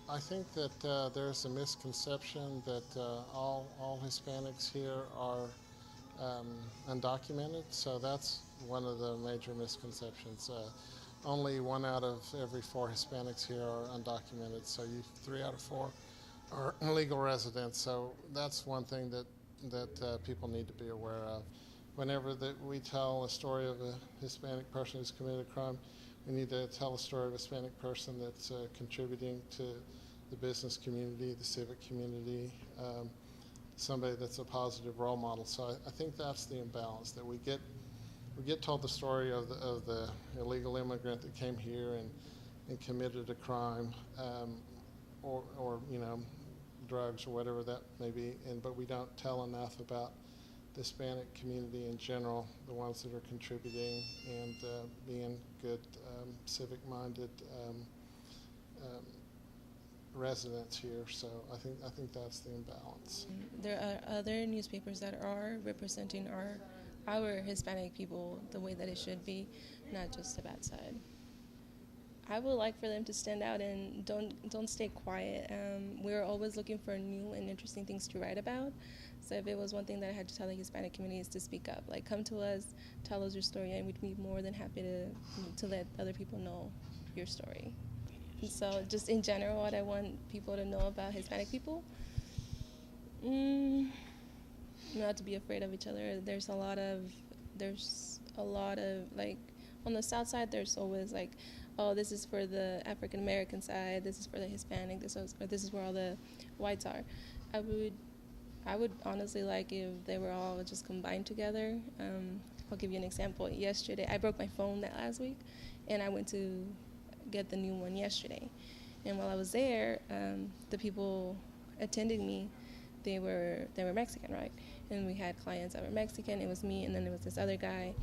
I think that there's a misconception that all Hispanics here are undocumented. So that's one of the major misconceptions. Only one out of every four Hispanics here are undocumented. So three out of four are legal residents. So that's one thing that people need to be aware of. Whenever that we tell a story of a Hispanic person who's committed a crime, we need to tell a story of a Hispanic person that's contributing to the business community, the civic community, somebody that's a positive role model. So I think that's the imbalance, that we get told the story of the illegal immigrant that came here and committed a crime, or drugs or whatever that may be, but we don't tell enough about the Hispanic community in general, the ones that are contributing and being good, civic-minded um, residents here. So I think that's the imbalance. There are other newspapers that are representing our Hispanic people the way that it should be, not just the bad side. I would like for them to stand out and don't stay quiet. We're always looking for new and interesting things to write about. So if it was one thing that I had to tell the Hispanic community is to speak up. Like, come to us, tell us your story, and we'd be more than happy to let other people know your story. And so just in general, what I want people to know about Hispanic people, mm, not to be afraid of each other. There's a lot of like, on the south side there's always like, oh, this is for the African American side, this is for the Hispanic, this is where all the whites are. I would I would honestly like if they were all just combined together. I'll give you an example. Yesterday, I broke my phone that last week, and I went to get the new one yesterday. And while I was there, the people attending me, they were Mexican, right? And we had clients that were Mexican. It was me, and then there was this other guy,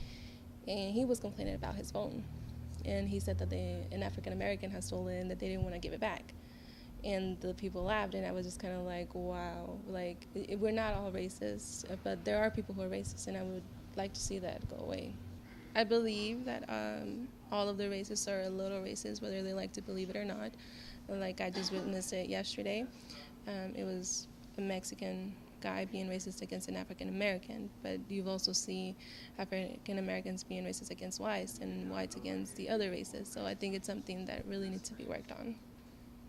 and he was complaining about his phone, and he said that an African American had stolen, that they didn't want to give it back. And the people laughed, and I was just kind of like, wow, like, we're not all racist, but there are people who are racist, and I would like to see that go away. I believe that all of the racists are a little racist, whether they like to believe it or not. Like, I just witnessed it yesterday. It was a Mexican guy being racist against an African American, but you've also seen African Americans being racist against whites and whites against the other races. So I think it's something that really needs to be worked on.